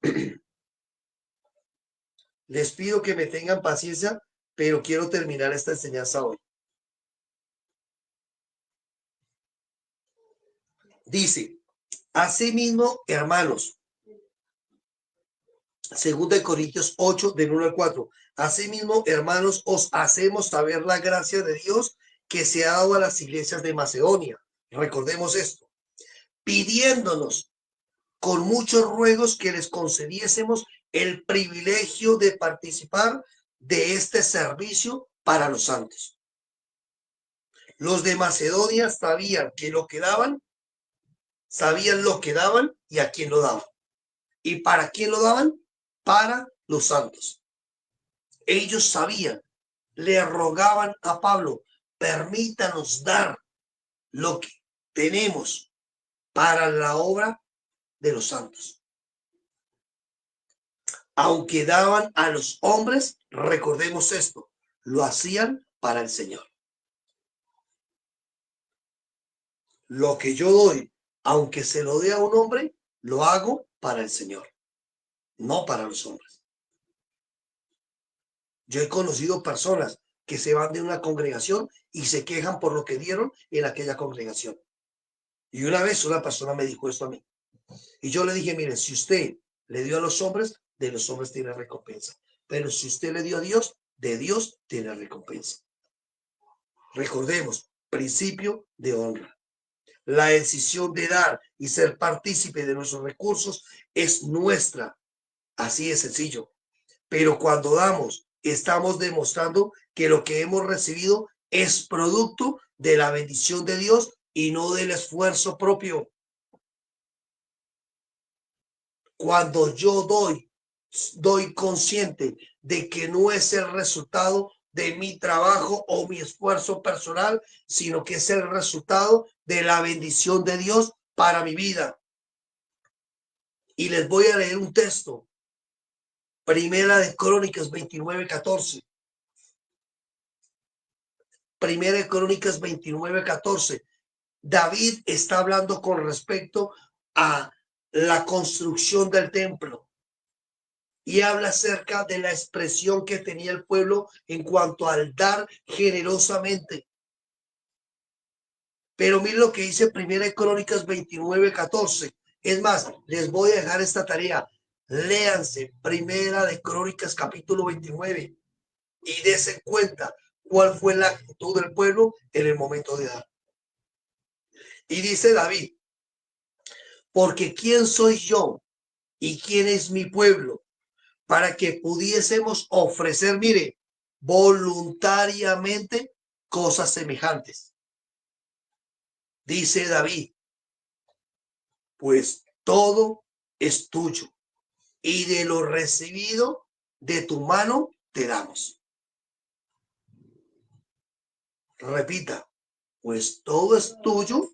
Les pido que me tengan paciencia, pero quiero terminar esta enseñanza hoy. Dice, asimismo, hermanos, según de Corintios 8, del 1 al 4. Asimismo, hermanos, os hacemos saber la gracia de Dios que se ha dado a las iglesias de Macedonia. Recordemos esto, pidiéndonos con muchos ruegos que les concediésemos el privilegio de participar de este servicio para los santos. Los de Macedonia sabían lo que daban, sabían lo que daban y a quién lo daban. ¿Y para quién lo daban? Para los santos. Ellos sabían, le rogaban a Pablo, permítanos dar lo que tenemos para la obra de los santos. Aunque daban a los hombres, recordemos esto, lo hacían para el Señor. Lo que yo doy, aunque se lo dé a un hombre, lo hago para el Señor, no para los hombres. Yo he conocido personas que se van de una congregación y se quejan por lo que dieron en aquella congregación. Y una vez una persona me dijo esto a mí. Y yo le dije, mire, si usted le dio a los hombres, de los hombres tiene recompensa. Pero si usted le dio a Dios, de Dios tiene recompensa. Recordemos, principio de honra. La decisión de dar y ser partícipe de nuestros recursos es nuestra. Así de sencillo. Pero cuando damos, estamos demostrando que lo que hemos recibido es producto de la bendición de Dios y no del esfuerzo propio. Cuando yo doy consciente de que no es el resultado de mi trabajo o mi esfuerzo personal, sino que es el resultado de la bendición de Dios para mi vida. Y les voy a leer un texto. Primera de Crónicas 29:14. Primera de Crónicas 29:14. David está hablando con respecto a la construcción del templo y habla acerca de la expresión que tenía el pueblo en cuanto al dar generosamente. Pero miren lo que dice Primera de Crónicas 29:14. Es más, les voy a dejar esta tarea. Léanse Primera de Crónicas capítulo 29 y dense cuenta cuál fue la actitud del pueblo en el momento de dar. Y dice David, porque ¿quién soy yo y quién es mi pueblo para que pudiésemos ofrecer, mire, voluntariamente cosas semejantes? Dice David, pues todo es tuyo y de lo recibido de tu mano te damos. Repita, pues todo es tuyo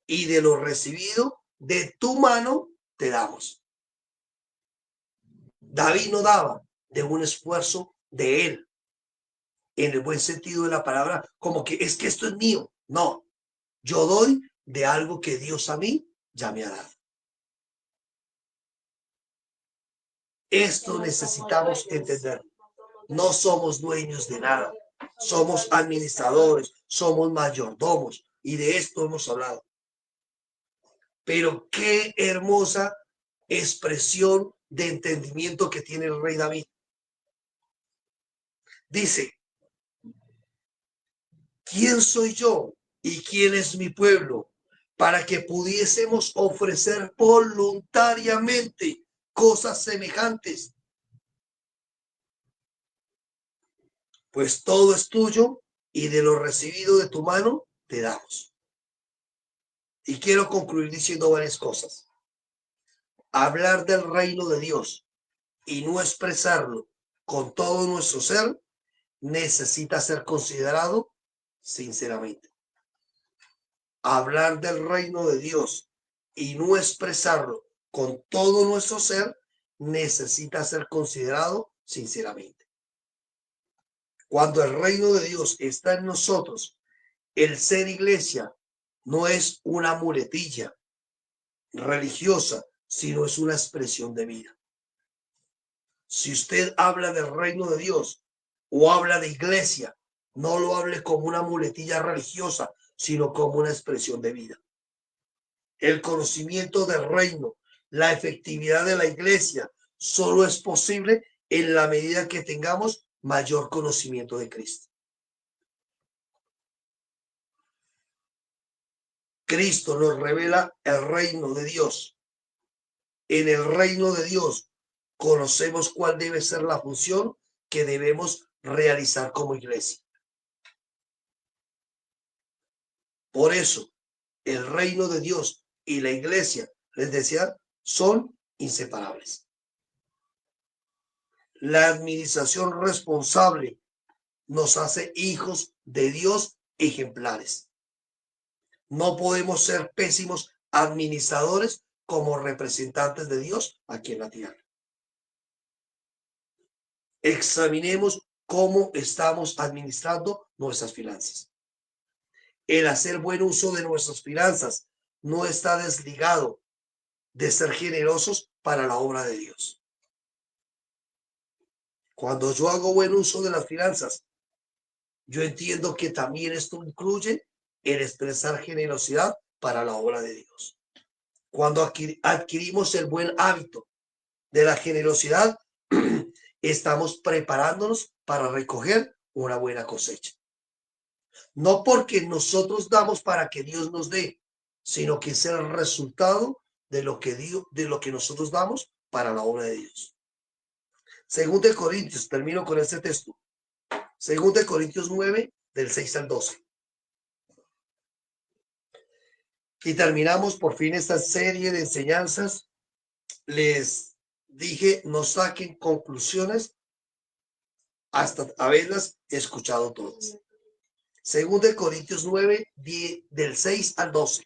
y de lo recibido de tu mano te damos. David no daba de un esfuerzo de él, en el buen sentido de la palabra, como que es que esto es mío. No, yo doy de algo que Dios a mí ya me ha dado. Esto necesitamos entender. No somos dueños de nada. Somos administradores, somos mayordomos y de esto hemos hablado. Pero qué hermosa expresión de entendimiento que tiene el rey David. Dice, ¿quién soy yo y quién es mi pueblo para que pudiésemos ofrecer voluntariamente cosas semejantes? Pues todo es tuyo y de lo recibido de tu mano te damos. Y quiero concluir diciendo varias cosas. Hablar del reino de Dios y no expresarlo con todo nuestro ser necesita ser considerado sinceramente. Hablar del reino de Dios y no expresarlo con todo nuestro ser necesita ser considerado sinceramente. Cuando el reino de Dios está en nosotros, el ser iglesia no es una muletilla religiosa, sino es una expresión de vida. Si usted habla del reino de Dios o habla de iglesia, no lo hable como una muletilla religiosa, sino como una expresión de vida. El conocimiento del reino, la efectividad de la iglesia, solo es posible en la medida que tengamos mayor conocimiento de Cristo. Cristo nos revela el reino de Dios. En el reino de Dios conocemos cuál debe ser la función que debemos realizar como iglesia. Por eso, el reino de Dios y la iglesia, les decía, son inseparables. La administración responsable nos hace hijos de Dios ejemplares. No podemos ser pésimos administradores como representantes de Dios aquí en la tierra. Examinemos cómo estamos administrando nuestras finanzas. El hacer buen uso de nuestras finanzas no está desligado de ser generosos para la obra de Dios. Cuando yo hago buen uso de las finanzas, yo entiendo que también esto incluye el expresar generosidad para la obra de Dios. Cuando adquirimos el buen hábito de la generosidad, estamos preparándonos para recoger una buena cosecha. No porque nosotros damos para que Dios nos dé, sino que es el resultado de lo que nosotros damos para la obra de Dios. Según de Corintios, termino con este texto. Según de Corintios 9, del 6 al 12. Y terminamos por fin esta serie de enseñanzas. Les dije, no saquen conclusiones hasta haberlas escuchado todas. Según de Corintios 9, del 6 al 12.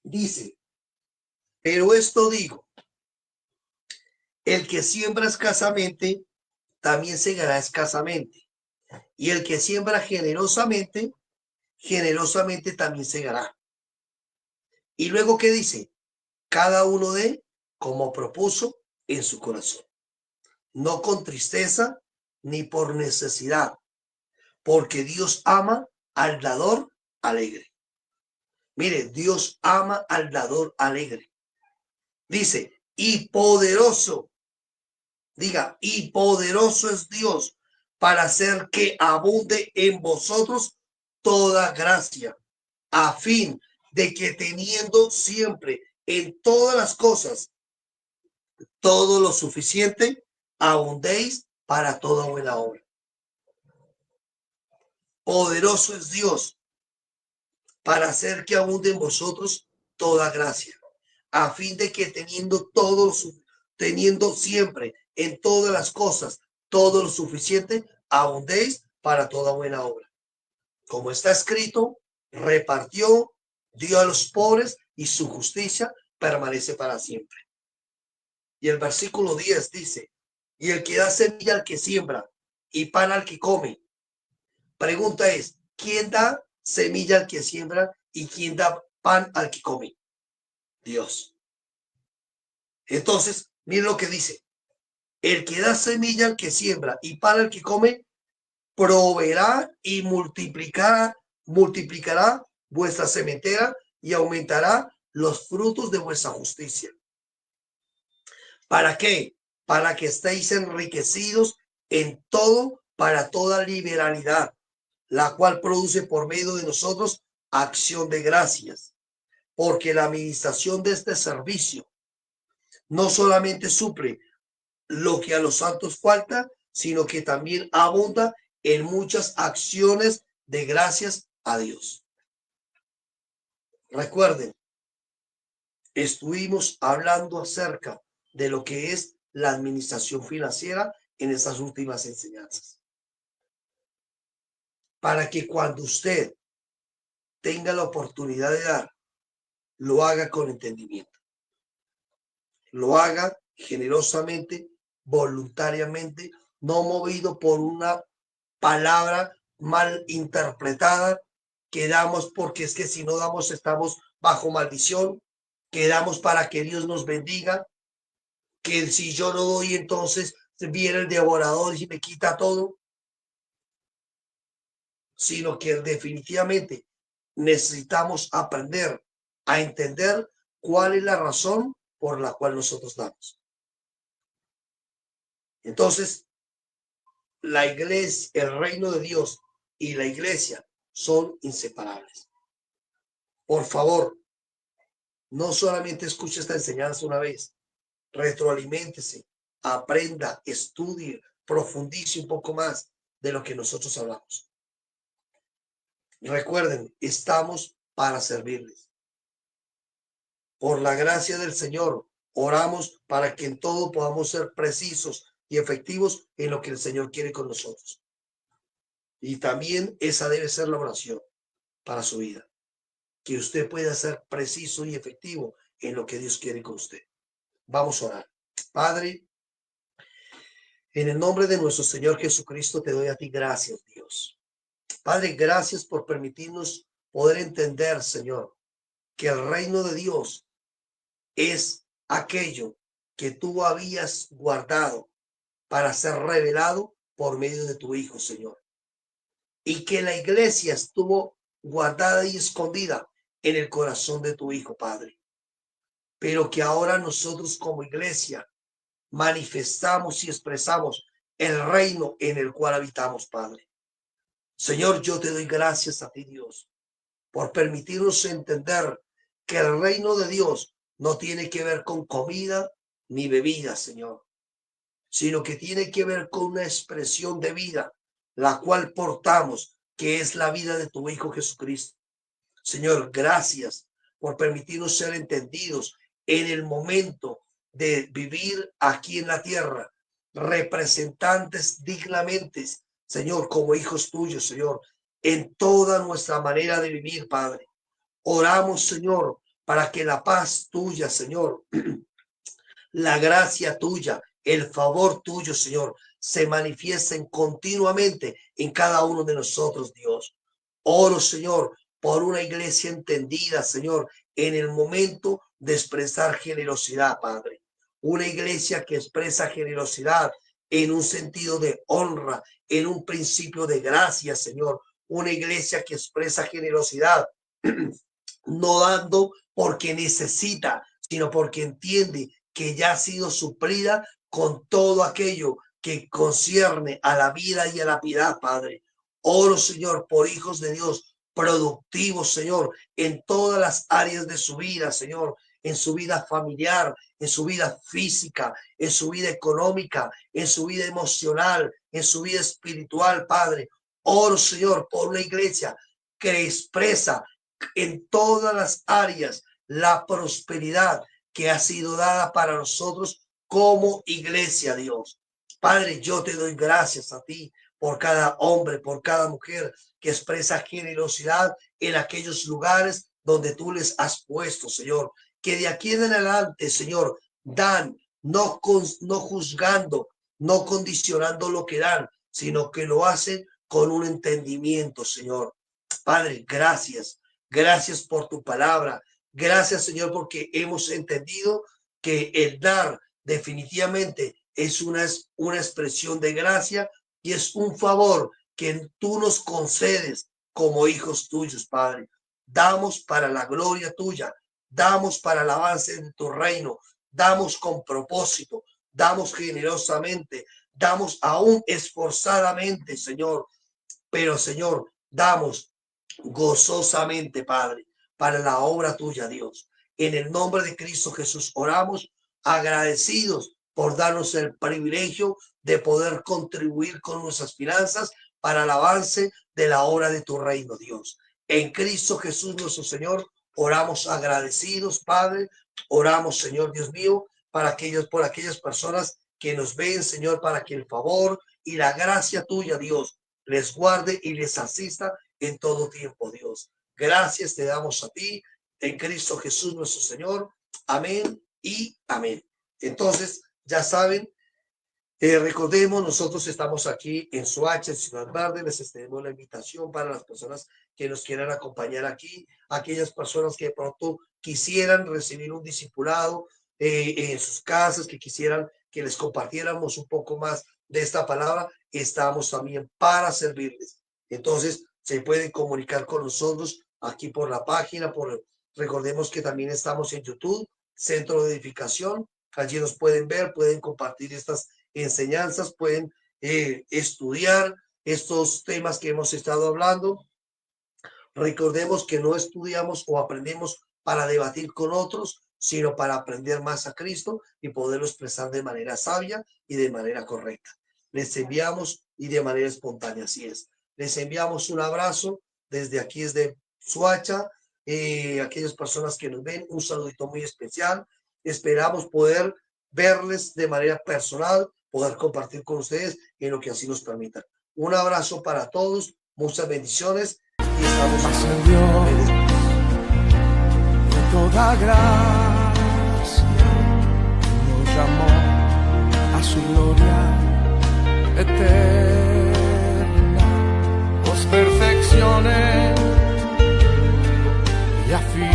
Dice, pero esto digo, el que siembra escasamente, también segará escasamente. Y el que siembra generosamente, generosamente también segará. Y luego, ¿qué dice? Cada uno de como propuso en su corazón. No con tristeza ni por necesidad, porque Dios ama al dador alegre. Mire, Dios ama al dador alegre. Dice, y poderoso, diga, y poderoso es Dios para hacer que abunde en vosotros toda gracia, a fin de que teniendo siempre en todas las cosas todo lo suficiente, abundéis para toda buena obra. Poderoso es Dios para hacer que abunde en vosotros toda gracia, a fin de que teniendo siempre en todas las cosas todo lo suficiente, abundéis para toda buena obra. Como está escrito, repartió, dio a los pobres y su justicia permanece para siempre. Y el versículo 10 dice, y el que da semilla al que siembra y pan al que come. Pregunta es, ¿quién da semilla al que siembra y quién da pan al que come? Dios. Entonces, miren lo que dice. El que da semilla al que siembra y pan al que come, proveerá y multiplicará vuestra sementera y aumentará los frutos de vuestra justicia. ¿Para qué? Para que estéis enriquecidos en todo, para toda liberalidad, la cual produce por medio de nosotros acción de gracias, porque la administración de este servicio no solamente suple lo que a los santos falta, sino que también abunda en muchas acciones de gracias a Dios. Recuerden, estuvimos hablando acerca de lo que es la administración financiera en estas últimas enseñanzas. Para que cuando usted tenga la oportunidad de dar, lo haga con entendimiento. Lo haga generosamente, voluntariamente, no movido por una palabra mal interpretada, que damos porque es que si no damos estamos bajo maldición, que damos para que Dios nos bendiga, que si yo no doy entonces viene el devorador y me quita todo, sino que definitivamente necesitamos aprender a entender cuál es la razón por la cual nosotros damos. Entonces, la iglesia, el reino de Dios y la iglesia son inseparables. Por favor, no solamente escuche esta enseñanza una vez, retroaliméntese, aprenda, estudie, profundice un poco más de lo que nosotros hablamos. Recuerden, estamos para servirles. Por la gracia del Señor, oramos para que en todo podamos ser precisos y efectivos en lo que el Señor quiere con nosotros. Y también esa debe ser la oración para su vida, que usted pueda ser preciso y efectivo en lo que Dios quiere con usted. Vamos a orar. Padre, en el nombre de nuestro Señor Jesucristo te doy a ti gracias, Dios. Padre, gracias por permitirnos poder entender, Señor, que el reino de Dios es aquello que tú habías guardado para ser revelado por medio de tu Hijo, Señor. Y que la iglesia estuvo guardada y escondida en el corazón de tu Hijo, Padre. Pero que ahora nosotros como iglesia manifestamos y expresamos el reino en el cual habitamos, Padre. Señor, yo te doy gracias a ti, Dios, por permitirnos entender que el reino de Dios no tiene que ver con comida ni bebida, Señor, sino que tiene que ver con una expresión de vida, la cual portamos, que es la vida de tu Hijo Jesucristo. Señor, gracias por permitirnos ser entendidos en el momento de vivir aquí en la tierra, representantes dignamente, Señor, como hijos tuyos, Señor, en toda nuestra manera de vivir, Padre. Oramos, Señor, para que la paz tuya, Señor, la gracia tuya, el favor tuyo, Señor, se manifiesten continuamente en cada uno de nosotros, Dios. Oro, Señor, por una iglesia entendida, Señor, en el momento de expresar generosidad, Padre. Una iglesia que expresa generosidad en un sentido de honra, en un principio de gracia, Señor. Una iglesia que expresa generosidad, no dando porque necesita, sino porque entiende que ya ha sido suplida con todo aquello que concierne a la vida y a la piedad, Padre. Oro, Señor, por hijos de Dios productivos, Señor, en todas las áreas de su vida, Señor, en su vida familiar, en su vida física, en su vida económica, en su vida emocional, en su vida espiritual, Padre. Oro, Señor, por una iglesia que expresa en todas las áreas la prosperidad que ha sido dada para nosotros como iglesia, Dios. Padre, yo te doy gracias a ti por cada hombre, por cada mujer que expresa generosidad en aquellos lugares donde tú les has puesto, Señor. Que de aquí en adelante, Señor, dan, no juzgando, no condicionando lo que dan, sino que lo hacen con un entendimiento, Señor. Padre, gracias. Gracias por tu palabra. Gracias, Señor, porque hemos entendido que el dar definitivamente es una expresión de gracia y es un favor que tú nos concedes como hijos tuyos, Padre. Damos para la gloria tuya, damos para el avance de tu reino, damos con propósito, damos generosamente, damos aún esforzadamente, Señor, pero Señor, damos gozosamente, Padre, para la obra tuya, Dios. En el nombre de Cristo Jesús oramos, agradecidos por darnos el privilegio de poder contribuir con nuestras finanzas para el avance de la obra de tu reino, Dios. En Cristo Jesús nuestro Señor, oramos agradecidos, Padre. Oramos, Señor Dios mío, por aquellas personas que nos ven, Señor, para que el favor y la gracia tuya, Dios, les guarde y les asista en todo tiempo, Dios. Gracias te damos a ti, en Cristo Jesús nuestro Señor. Amén y amén. Entonces, ya saben, recordemos, nosotros estamos aquí en Soacha, en Ciudad Verde. Les extendemos la invitación para las personas que nos quieran acompañar aquí, aquellas personas que de pronto quisieran recibir un discipulado en sus casas, que quisieran que les compartiéramos un poco más de esta palabra. Estamos también para servirles. Entonces, se pueden comunicar con nosotros aquí por la página. Recordemos que también estamos en YouTube, Centro de Edificación. Allí nos pueden ver, pueden compartir estas enseñanzas, pueden estudiar estos temas que hemos estado hablando. Recordemos que no estudiamos o aprendemos para debatir con otros, sino para aprender más a Cristo y poderlo expresar de manera sabia y de manera correcta. Les enviamos y de manera espontánea, así es. Les enviamos un abrazo desde aquí, desde Soacha. Aquellas personas que nos ven, un saludito muy especial. Esperamos poder verles de manera personal, poder compartir con ustedes en lo que así nos permita. Un abrazo para todos, muchas bendiciones y estamos en Dios de toda gracia, nos llamó a su gloria eterna, os perfeccione y afirme,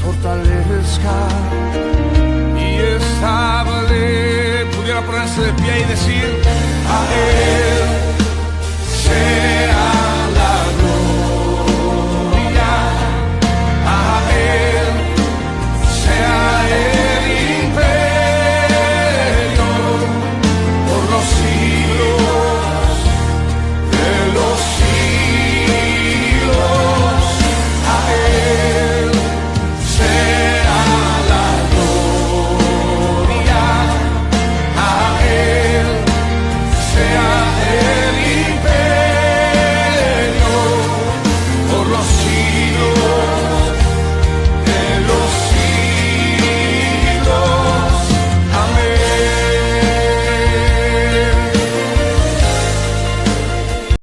fortalezca y estable. Pudiera ponerse de pie y decir a él.